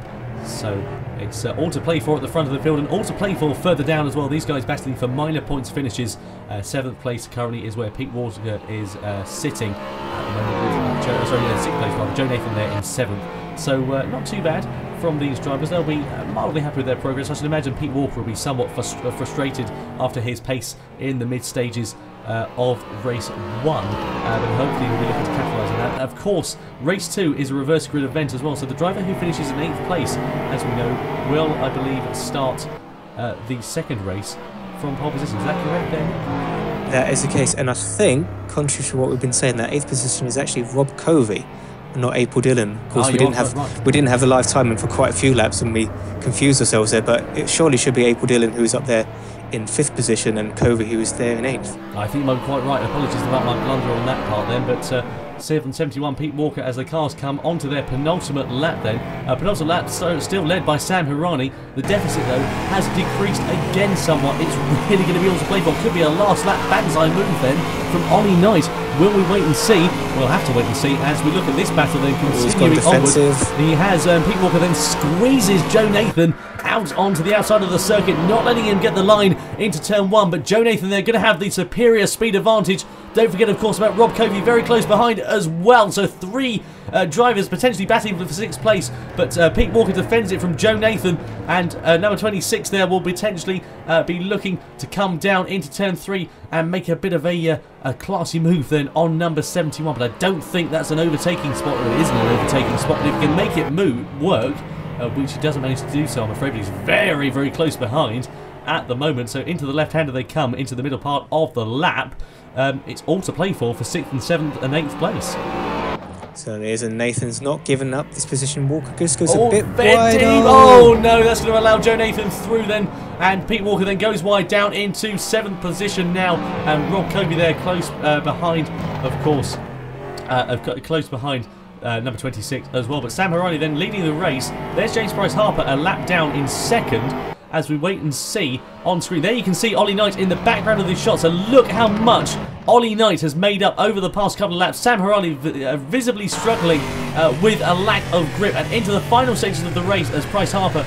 So it's all to play for at the front of the field, and all to play for further down as well. These guys battling for minor points finishes. 7th place currently is where Pete Walker is sitting at the moment. 6th place rather. Joe Nathan there in 7th. So not too bad from these drivers. They'll be mildly happy with their progress. I should imagine Pete Walker will be somewhat frustrated after his pace in the mid stages of race 1, but hopefully we'll be looking to capitalise on that. Of course, race 2 is a reverse grid event as well, so the driver who finishes in 8th place, as we know, will, I believe, start the second race from pole position. Is that correct then? That is the case, and I think, contrary to what we've been saying, that 8th position is actually Rob Covey, not April Dillon. Of course, we didn't have the live timing for quite a few laps, and we confused ourselves there. But it surely should be April Dillon who's up there in 5th position, and Covey who is there in 8th. I think I'm quite right. Apologies about my blunder on that part then, but 771 Pete Walker as the cars come onto their penultimate lap then. Penultimate lap still led by Sam Hirani. The deficit though has decreased again somewhat. It's really going to be all to play for. Could be a last lap banzai move then from Ollie Knight. Will we wait and see? We'll have to wait and see as we look at this battle then continuing onwards. He has Pete Walker then squeezes Joe Nathan out onto the outside of the circuit, not letting him get the line into turn 1, but Joe Nathan, they're going to have the superior speed advantage. Don't forget, of course, about Rob Covey very close behind as well. So 3 drivers potentially battling for 6th place, but Pete Walker defends it from Joe Nathan, and number 26 there will potentially be looking to come down into turn 3 and make a bit of a classy move then on number 71. But I don't think that's an overtaking spot, or it isn't an overtaking spot. But if he can make it work, which he doesn't manage to do so, I'm afraid, but he's very, very close behind. at the moment. So into the left-hander they come into the middle part of the lap. It's all to play for 6th and 7th and 8th place. Certainly is, and Nathan's not given up this position. Walker just goes a bit deep. wide. Oh no, that's going to allow Joe Nathan through then, and Pete Walker then goes wide down into 7th position now, and Rob Covey there close behind, of course, close behind number 26 as well. But Sam Harani then leading the race. There's James Price-Harper a lap down in 2nd. As we wait and see on screen. There you can see Ollie Knight in the background of these shots. And look how much Ollie Knight has made up over the past couple of laps. Sam Harani visibly struggling with a lack of grip. And into the final stages of the race as Price-Harper...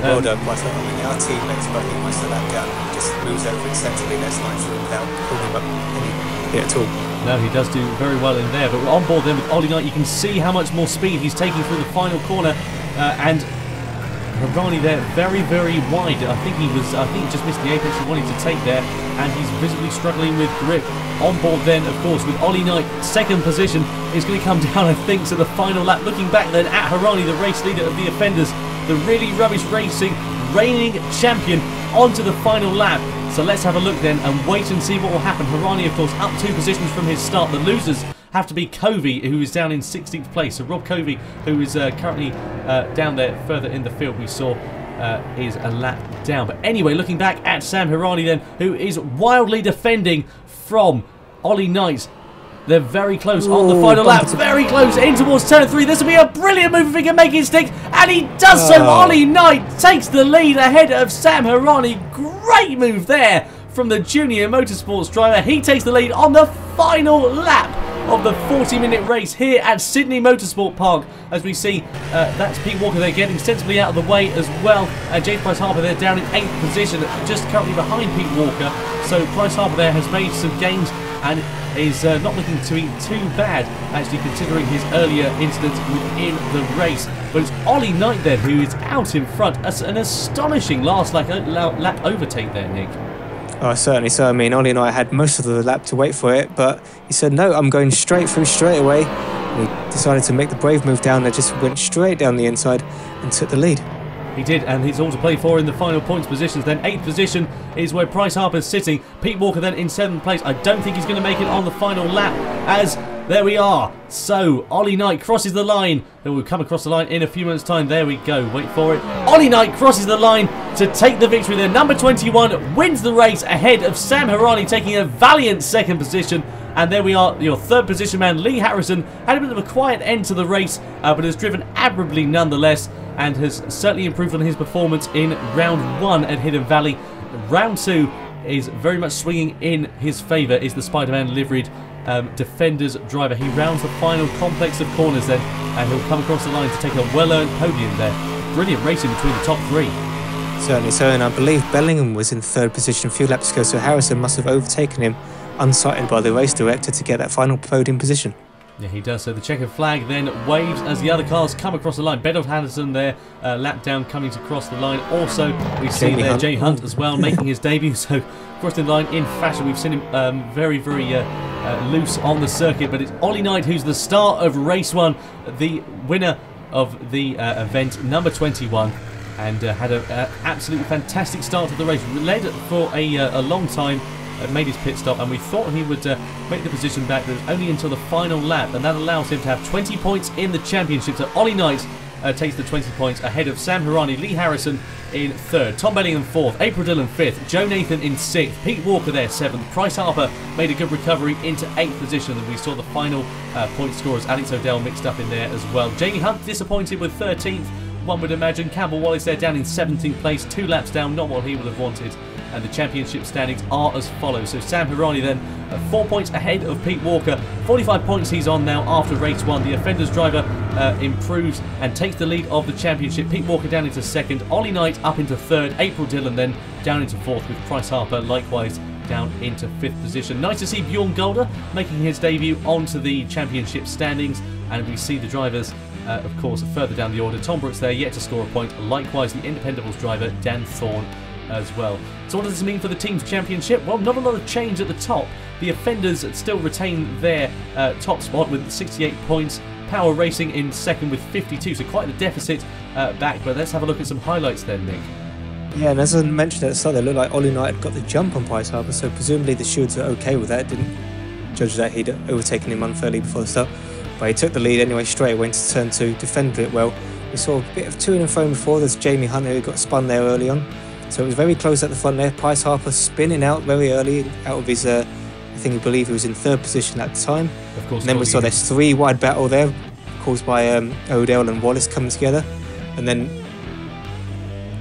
well done, Price-Harper. I mean, our teammates, but he must have lap down. He just moves over it sensibly. That's nice without pulling him up any bit at all. No, he does do very well in there. But we're on board then with Ollie Knight. You can see how much more speed he's taking through the final corner. And Harani there very, very wide. I think he just missed the apex he wanted to take there, and he's visibly struggling with grip. On board then, of course, with Ollie Knight, 2nd position is going to come down, I think, to the final lap. Looking back then at Harani, the race leader of the offenders, the really rubbish racing reigning champion, onto the final lap. So let's have a look then and wait and see what will happen. Harani, of course, up 2 positions from his start. The losers have to be Covey, who is down in 16th place. So Rob Covey, who is currently down there further in the field, we saw is a lap down. But anyway, looking back at Sam Harani then, who is wildly defending from Ollie Knight. They're very close on the final lap, very close in towards turn 3. This will be a brilliant move if he can make it stick, and he does so. Ollie Knight takes the lead ahead of Sam Harani. Great move there from the junior motorsports driver. He takes the lead on the final lap of the 40-minute race here at Sydney Motorsports Park. As we see, that's Pete Walker there getting sensibly out of the way as well. James Price-Harper there down in 8th position, just currently behind Pete Walker. So Price-Harper there has made some gains and is not looking to be too bad, actually, considering his earlier incidents within the race. But it's Ollie Knight then who is out in front. That's an astonishing last lap overtake there, Nick. Oh, certainly so. I mean, Ollie and I had most of the lap to wait for it, but he said, no, I'm going straight through straight away. And he decided to make the brave move down there, just went straight down the inside and took the lead. He did, and he's all to play for in the final points positions. Then 8th position is where Price-Harper's sitting. Pete Walker then in 7th place. I don't think he's going to make it on the final lap, as there we are. So Ollie Knight crosses the line. Then we'll come across the line in a few minutes' time. There we go. Wait for it. Ollie Knight crosses the line to take the victory there. Number 21 wins the race ahead of Sam Harani, taking a valiant 2nd position. And there we are, your 3rd position man, Lee Harrison, had a bit of a quiet end to the race, but has driven admirably nonetheless, and has certainly improved on his performance in round 1 at Hidden Valley. Round 2 is very much swinging in his favour, is the Spider-Man liveried Defenders driver. He rounds the final complex of corners then, and he'll come across the line to take a well-earned podium there. Brilliant racing between the top 3. Certainly so, and I believe Bellingham was in 3rd position a few laps ago, so Harrison must have overtaken him unsighted by the race director to get that final podium position. Yeah, he does. So the checkered flag then waves as the other cars come across the line. Bedov Henderson there, lap down, coming to cross the line. Also, we see there Jay Hunt as well, making his debut. So crossing the line in fashion. We've seen him very, very loose on the circuit. But it's Ollie Knight who's the star of race 1, the winner of the event, number 21. And had an absolutely fantastic start to the race. Led for a long time. Made his pit stop, and we thought he would make the position back, but it was only until the final lap, and that allows him to have 20 points in the championship. So Ollie Knight takes the 20 points ahead of Sam Harani. Lee Harrison in 3rd, Tom Bellingham 4th, April Dillon 5th, Joe Nathan in 6th, Pete Walker there 7th, Price-Harper made a good recovery into 8th position, and we saw the final point scorers, Alex O'Dell mixed up in there as well. Jamie Hunt disappointed with 13th, one would imagine. Campbell Wallace there down in 17th place, 2 laps down, not what he would have wanted. And the championship standings are as follows. So Sam Harani then 4 points ahead of Pete Walker. 45 points he's on now after race 1. The offenders driver improves and takes the lead of the championship. Pete Walker down into 2nd. Ollie Knight up into 3rd. April Dillon then down into 4th, with Price-Harper likewise down into 5th position. Nice to see Bjorn Golder making his debut onto the championship standings. And we see the drivers, of course, further down the order. Tom Brooks there yet to score a point. Likewise, the Independables driver, Dan Thorne, as well. So what does this mean for the team's championship? Well, not a lot of change at the top. The offenders still retain their top spot with 68 points. Power Racing in 2nd with 52, so quite the deficit back. But let's have a look at some highlights then, Nick. Yeah, and as I mentioned at the start, it looked like RlyR had got the jump on Price-Harper, so presumably the stewards are okay with that. Didn't judge that he'd overtaken him unfairly before the start. But he took the lead anyway straight away into turn 2, defended it well. We saw a bit of to and fro before. There's Jamie Hunter who got spun there early on. So it was very close at the front there. Price-Harper spinning out very early out of his, I believe he was in 3rd position at the time. Of course. And then we saw this 3-wide battle there caused by Odell and Wallace coming together. And then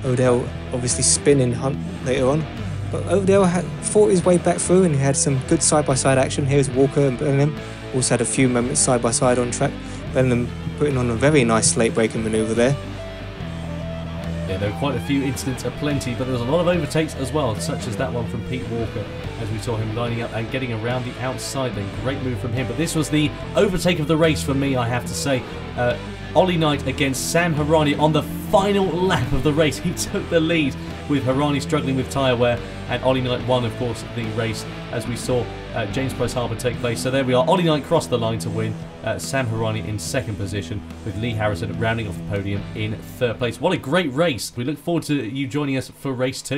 Odell obviously spinning Hunt later on. But Odell fought his way back through and he had some good side-by-side action. Here's Walker and Bellingham. Also had a few moments side-by-side on track. Bellingham putting on a very nice late braking manoeuvre there. Yeah, there were quite a few incidents, aplenty, but there was a lot of overtakes as well, such as that one from Pete Walker, as we saw him lining up and getting around the outside then. Great move from him, but this was the overtake of the race for me, I have to say. Ollie Knight against Sam Harani on the final lap of the race. He took the lead with Harani struggling with tyre wear, and Ollie Knight won, of course, the race as we saw James Price-Harper take place. So there we are. Ollie Knight crossed the line to win. Sam Harani in 2nd position, with Lee Harrison rounding off the podium in 3rd place. What a great race. We look forward to you joining us for race 2.